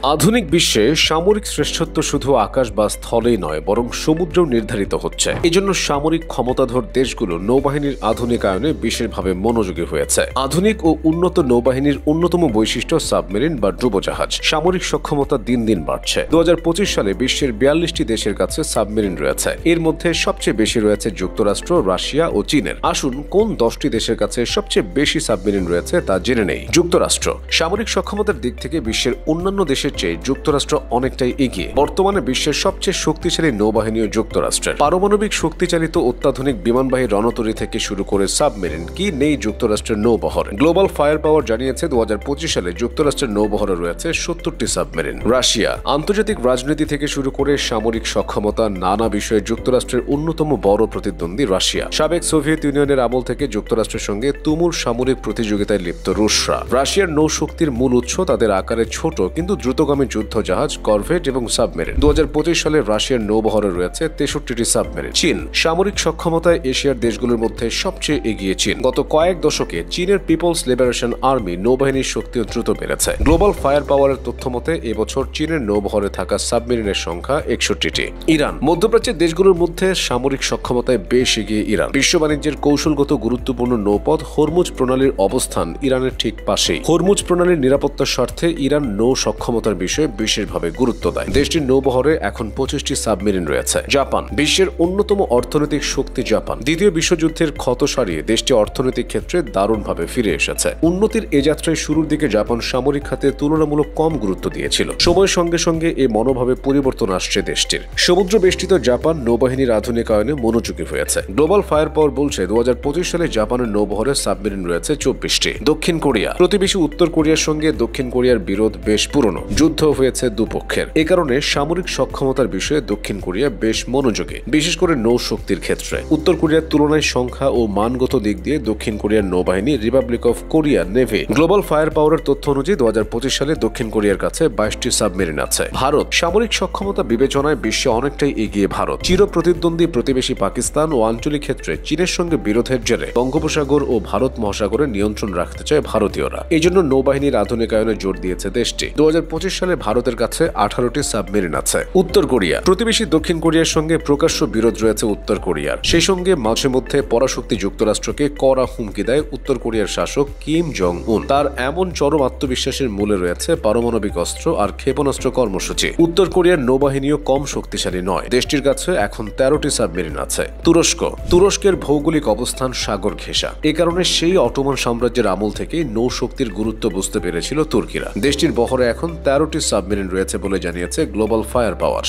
আধুনিক বিশ্বে সামরিক শ্রেষ্ঠত্ব শুধু আকাশ বা স্থলেই নয় বরং সমুদ্রেও নির্ধারিত হচ্ছে। এজন্য সামরিক ক্ষমতাধর দেশগুলো নৌবাহিনীর আধুনিকায়নে বিশেষভাবে মনোযোগী হয়েছে। আধুনিক ও উন্নত নৌবাহিনীর অন্যতম বৈশিষ্ট্য সাবমেরিন বা ডুবোজাহাজ। সামরিক সক্ষমতা দিন দিন বাড়ছে। 2025 সালে বিশ্বের 42টি দেশের কাছে সাবমেরিন রয়েছে। এর মধ্যে সবচেয়ে বেশি রয়েছে যুক্তরাষ্ট্র, রাশিয়া ও চীনের। আসুন কোন 10টি দেশের কাছে সবচেয়ে বেশি সাবমেরিন রয়েছে তা জেনে নেই। যুক্তরাষ্ট্র সামরিক সক্ষমতার দিক থেকে বিশ্বের অন্যান্য দেশের চেয়ে যুক্তরাষ্ট্র অনেকটাই এগিয়ে। বর্তমানে বিশ্বের সবচেয়ে শক্তিশালী নৌবাহিনীও যুক্তরাষ্ট্রের। পারমাণবিক শক্তিচালিত অত্যাধুনিক বিমানবাহী রণতরী থেকে শুরু করে সাবমেরিন কি নেই যুক্তরাষ্ট্রের নৌবহরে। গ্লোবাল ফায়ার পাওয়ার জানিয়েছে 2025 সালে যুক্তরাষ্ট্রের নৌবহরে রয়েছে 70টি সাবমেরিন। রাশিয়া আন্তর্জাতিক রাজনীতি থেকে শুরু করে সামরিক সক্ষমতা নানা বিষয়ে যুক্তরাষ্ট্রের অন্যতম বড় প্রতিদ্বন্দ্বী রাশিয়া। সাবেক সোভিয়েত ইউনিয়নের আমল থেকে যুক্তরাষ্ট্রের সঙ্গে তুমুল সামরিক প্রতিযোগিতায় লিপ্ত রুশরা। রাশিয়ার নৌশক্তির মূল উৎস তাদের আকারে ছোট কিন্তু দ্রুতগামী যুদ্ধ জাহাজ, করভেট এবং সাবমেরিন। 2025 সালে রাশিয়ার নৌবহরে রয়েছে 63টি সাবমেরিন। চীন সামরিক সক্ষমতায় এশিয়ার দেশগুলোর মধ্যে সবচেয়ে এগিয়ে চীন। গত কয়েক দশকে চীনের পিপলস লিবারেশন আর্মি নৌবাহিনীর শক্তিও দ্রুত বেড়েছে। গ্লোবাল ফায়ার পাওয়ারের তথ্য মতে এবছর চীনের নৌবহরে থাকা সাবমেরিনের সংখ্যা 61টি। ইরান মধ্যপ্রাচ্যের দেশগুলোর মধ্যে সামরিক সক্ষমতায় বেশ এগিয়ে ইরান। বিশ্ব বাণিজ্যের কৌশলগত গুরুত্বপূর্ণ নৌপথ হরমুজ প্রণালীর অবস্থান ইরানের ঠিক পাশেই। হরমুজ প্রণালীর নিরাপত্তার স্বার্থে ইরান নৌ সক্ষমতার বিষয়ে বিশেষভাবে গুরুত্ব দেয়। দেশটির নৌবহরে এখন 25টি সাবমেরিন রয়েছে। জাপান বিশ্বের অন্যতম অর্থনৈতিক শক্তি। জাপান দ্বিতীয় বিশ্বযুদ্ধের ক্ষত সারিয়ে দেশটি অর্থনৈতিক ক্ষেত্রে দারুণভাবে ফিরে এসেছে। উন্নতির এ যাত্রায় শুরুর দিকে জাপান সামরিক খাতে তুলনামূলক কম গুরুত্ব দিয়েছিল। সময়ের সঙ্গে সঙ্গে এ মনোভাবে পরিবর্তন আসছে দেশটির। সমুদ্র বেষ্টিত জাপান নৌবাহিনীর আধুনিকায়নে মনোযোগী হয়েছে। গ্লোবাল ফায়ার পাওয়ার বলছে 2025 সালে জাপানের নৌবহরে সাবমেরিন রয়েছে 24টি। দক্ষিণ কোরিয়া প্রতিবেশী উত্তর কোরিয়ার সঙ্গে দক্ষিণ কোরিয়ার বিরোধ বেশ পুরনো। যুদ্ধ হয়েছে দুপক্ষের। এ কারণে সামরিক সক্ষমতার বিষয়ে দক্ষিণ কোরিয়া বেশ মনোযোগী, বিশেষ করে নৌ শক্তির ক্ষেত্রে। উত্তর কোরিয়ার তুলনায় সংখ্যা ও মানগত দিক দিয়ে দক্ষিণ কোরিয়ার নৌবাহিনী Republic of Korea navy. Global fire পাওয়ারের তথ্য অনুযায়ী 2025 সালে দক্ষিণ কোরিয়ার কাছে 22টি সাবমেরিন আছে। ভারত সামরিক সক্ষমতা বিবেচনায় বিশ্বে অনেকটাই এগিয়ে। ভারত চির প্রতিদ্বন্দ্বী প্রতিবেশী পাকিস্তান ও আঞ্চলিক ক্ষেত্রে চীনের সঙ্গে বিরোধের জেরে বঙ্গোপসাগর ও ভারত মহাসাগরে নিয়ন্ত্রণ রাখতে চায় ভারতীয়রা। এই জন্য নৌবাহিনীর আধুনিকায়নে জোর দিয়েছে দেশটি। 2025 সালে ভারতের কাছে 18টি সাবমেরিন আছে। উত্তর কোরিয়া প্রতিবেশী দক্ষিণ কোরিয়ার সঙ্গে প্রকাশ্য বিরোধ রয়েছে উত্তর কোরিয়ার। সেই সঙ্গে মাঝে মধ্যে পরাশক্তি যুক্তরাষ্ট্রকে কড়া হুমকি দেয় উত্তর কোরিয়ার শাসক কিম জং উন। তার এমন চরম আত্মবিশ্বাসের মূলে রয়েছে পারমাণবিক অস্ত্র আর ক্ষেপণাস্ত্র কর্মসূচি। উত্তর কোরিয়ার নৌবাহিনীও কম শক্তিশালী নয়। দেশটির কাছে এখন 13টি সাবমেরিন আছে। তুরস্কের ভৌগোলিক অবস্থান সাগর ঘেঁষা। এ কারণে সেই অটোমান সাম্রাজ্যের আমল থেকেই নৌশক্তির গুরুত্ব বুঝতে পেরেছিল তুর্কিরা। দেশটির বহরে এখন 13টি সাবমেরিন রয়েছে বলে জানিয়েছে গ্লোবাল ফায়ার পাওয়ার।